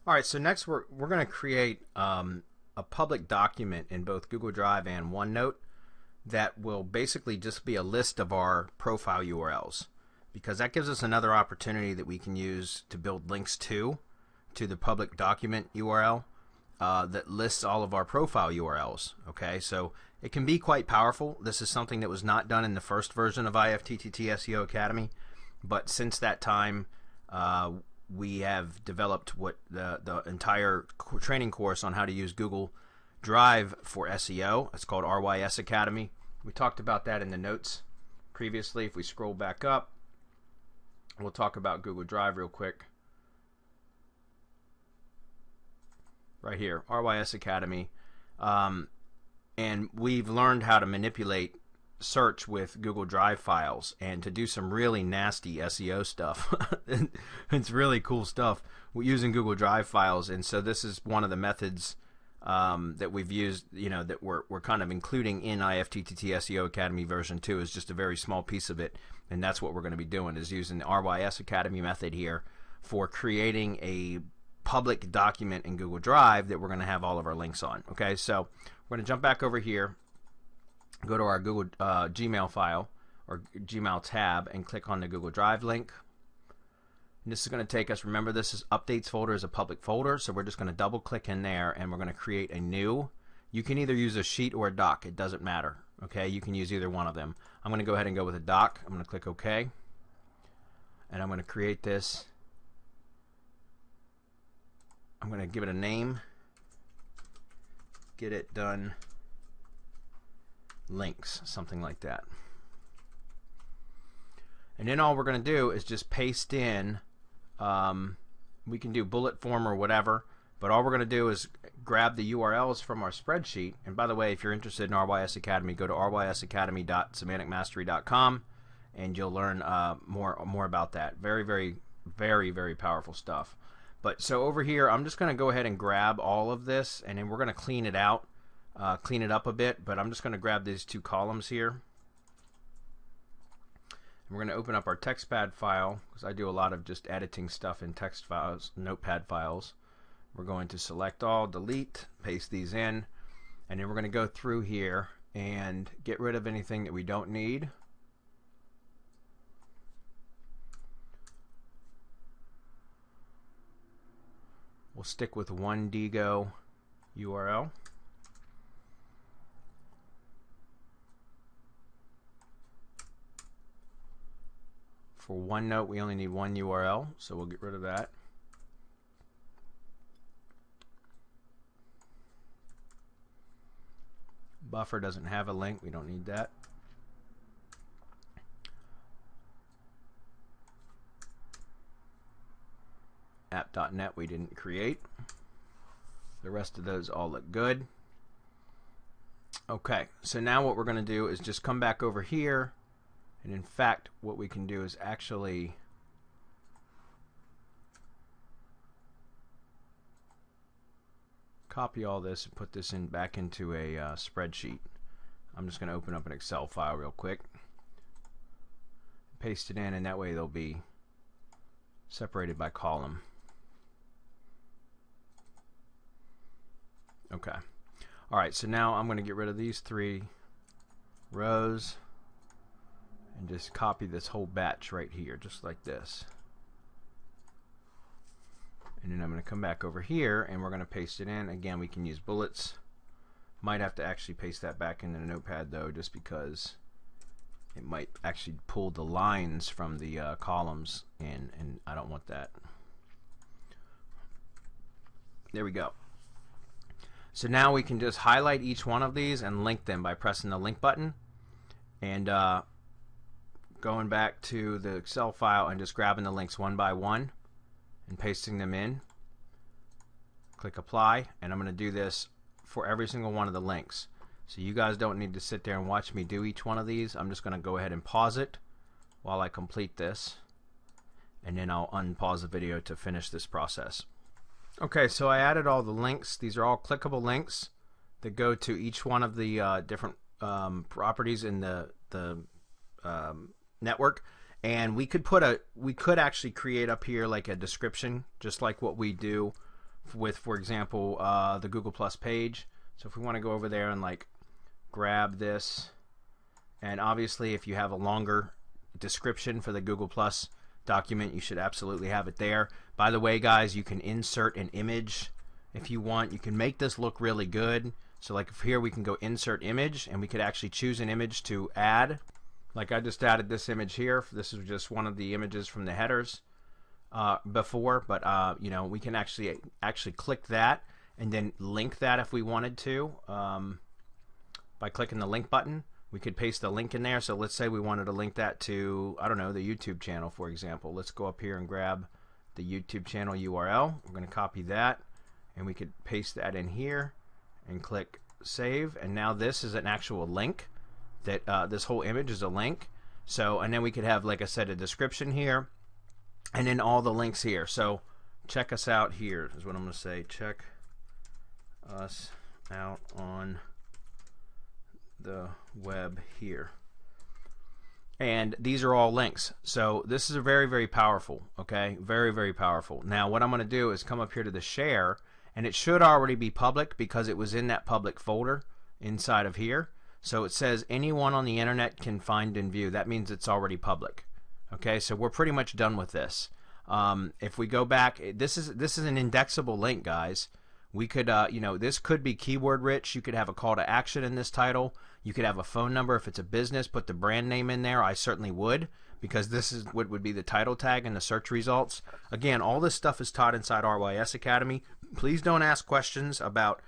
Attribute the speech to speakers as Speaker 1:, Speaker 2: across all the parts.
Speaker 1: All right, so next we're going to create a public document in both Google Drive and OneNote that will basically just be a list of our profile URLs, because that gives us another opportunity that we can use to build links to the public document URL that lists all of our profile URLs. Okay, so it can be quite powerful. This is something that was not done in the first version of IFTTT SEO Academy, but since that time we have developed what the entire training course on how to use Google Drive for SEO. It's called RYS Academy. We talked about that in the notes previously. If we scroll back up, we'll talk about Google Drive real quick. Right here, RYS Academy. And we've learned how to manipulate search with Google Drive files and to do some really nasty SEO stuff. It's really cool stuff using Google Drive files, and so this is one of the methods that we've used, that we're kind of including in IFTTT SEO Academy version 2 is just a very small piece of it, and that's what we're going to be doing, is using the RYS Academy method here for creating a public document in Google Drive that we're going to have all of our links on. Okay, so we're going to jump back over here, go to our Google Gmail file or Gmail tab and click on the Google Drive link. And this is going to take us, remember this is updates folder is a public folder, so we're just going to double click in there and we're going to create a new. You can either use a sheet or a doc, it doesn't matter. Okay, you can use either one of them. I'm going to go ahead and go with a doc. I'm going to click OK, and I'm going to create this. I'm going to give it a name, get it done links, something like that. And then all we're going to do is just paste in, we can do bullet form or whatever, but all we're going to do is grab the URLs from our spreadsheet. And by the way, if you're interested in RYS Academy, go to rysacademy.semanticmastery.com and you'll learn more about that. Very, very, very, very powerful stuff. But so over here, I'm just going to go ahead and grab all of this, and then we're going to clean it out, clean it up a bit. But I'm just going to grab these two columns here. And we're going to open up our TextPad file, because I do a lot of just editing stuff in text files, Notepad files. We're going to select all, delete, paste these in, and then we're going to go through here and get rid of anything that we don't need. We'll stick with one Digo URL. For OneNote, we only need one URL, so we'll get rid of that. Buffer doesn't have a link, we don't need that. App.net we didn't create. The rest of those all look good. Okay, so now what we're going to do is just come back over here, and in fact what we can do is actually copy all this and put this in back into a spreadsheet. I'm just going to open up an Excel file real quick, paste it in, and that way they'll be separated by column. Okay. Alright, so now I'm going to get rid of these 3 rows and just copy this whole batch right here, just like this. And then I'm going to come back over here and we're going to paste it in. Again, we can use bullets. Might have to actually paste that back into the Notepad though, just because it might actually pull the lines from the columns in, and I don't want that. There we go. So now we can just highlight each one of these and link them by pressing the link button, and going back to the Excel file and just grabbing the links one by one and pasting them in. Click apply, and I'm going to do this for every single one of the links. So you guys don't need to sit there and watch me do each one of these. I'm just going to go ahead and pause it while I complete this, and then I'll unpause the video to finish this process. Okay, so I added all the links. These are all clickable links that go to each one of the different properties in the network, and we could actually create up here like a description, just like what we do with, for example, the Google Plus page. So if we want to go over there and like grab this, and obviously if you have a longer description for the Google Plus document, you should absolutely have it there. By the way, guys, you can insert an image if you want. You can make this look really good. So like here we can go insert image, and we could actually choose an image to add. Like I just added this image here. This is just one of the images from the headers before, but you know, we can actually click that and then link that if we wanted to by clicking the link button. We could paste the link in there. So let's say we wanted to link that to, I don't know, the YouTube channel, for example. Let's go up here and grab the YouTube channel URL. We're going to copy that, and we could paste that in here and click save. And now this is an actual link. That this whole image is a link. So, and then we could have, like I said, a description here, and then all the links here. So check us out here is what I'm going to say. Check us out on the web here, and these are all links. So this is a very, very powerful. Okay, very, very powerful. Now what I'm going to do is come up here to the share, and it should already be public because it was in that public folder inside of here. So it says anyone on the internet can find and view. That means it's already public. Okay, so we're pretty much done with this. If we go back, this is an indexable link, guys. We could, you know, this could be keyword rich. You could have a call to action in this title. You could have a phone number if it's a business. Put the brand name in there. I certainly would, because this is what would be the title tag in the search results. Again, all this stuff is taught inside RYS Academy. Please don't ask questions about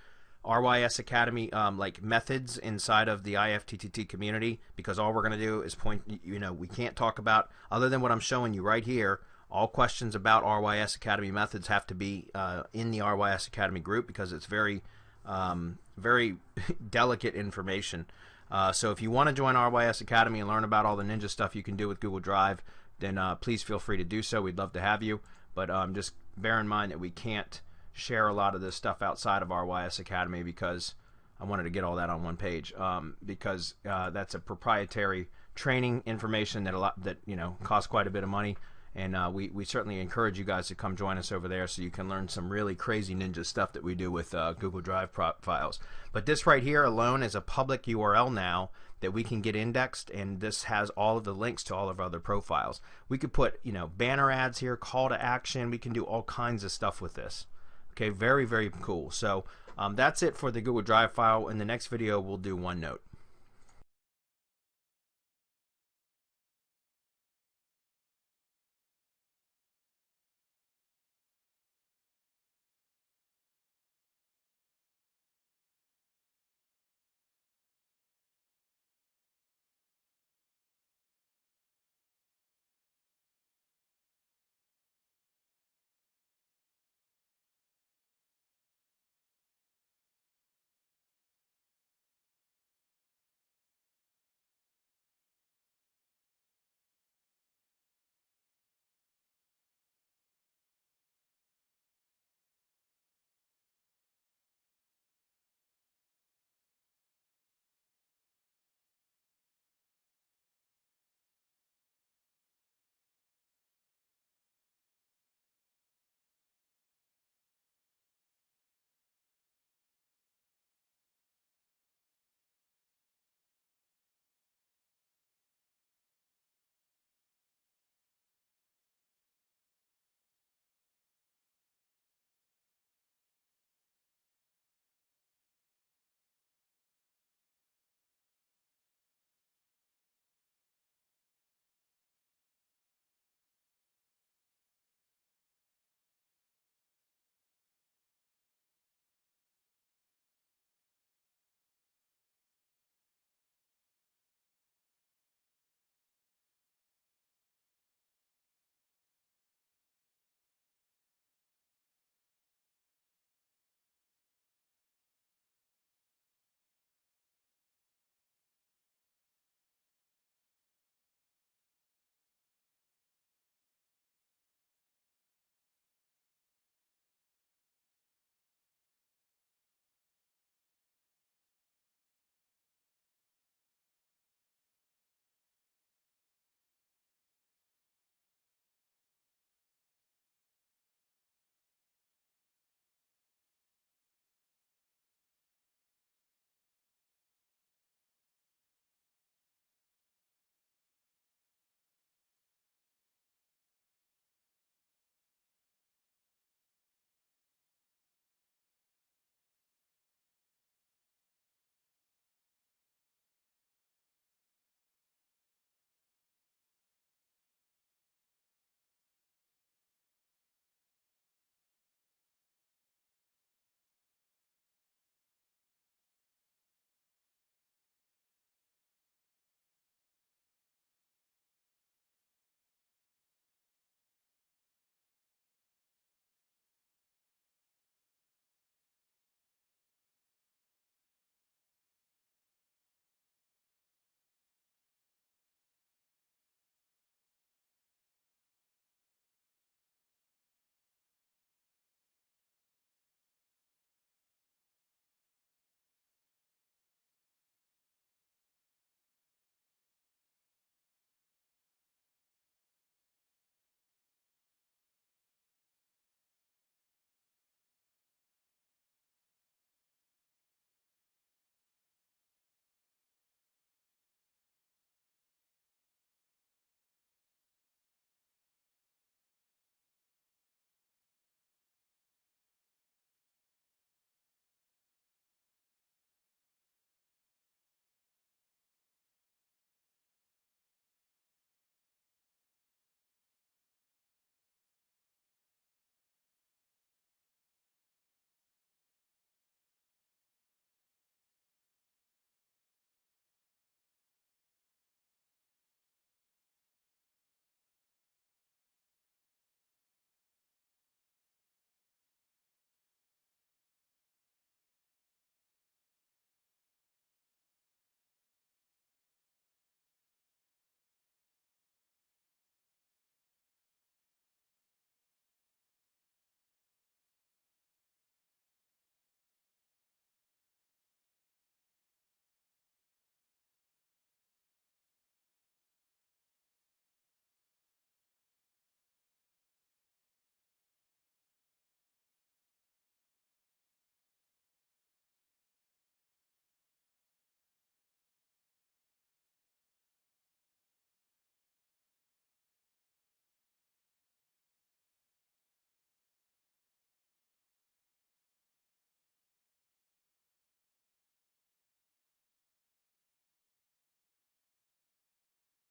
Speaker 1: RYS Academy like methods inside of the IFTTT community, because all we're going to do is point, you know, we can't talk about, other than what I'm showing you right here, all questions about RYS Academy methods have to be in the RYS Academy group, because it's very, very delicate information. So if you want to join RYS Academy and learn about all the ninja stuff you can do with Google Drive, then please feel free to do so. We'd love to have you. But just bear in mind that we can't share a lot of this stuff outside of RYS Academy, because I wanted to get all that on one page, because that's a proprietary training information that you know, costs quite a bit of money. And we certainly encourage you guys to come join us over there so you can learn some really crazy ninja stuff that we do with Google Drive files. But this right here alone is a public URL now that we can get indexed, and this has all of the links to all of our other profiles. We could put, you know, banner ads here, call to action. We can do all kinds of stuff with this. Okay, very, very cool. So that's it for the Google Drive file. In the next video, we'll do OneNote.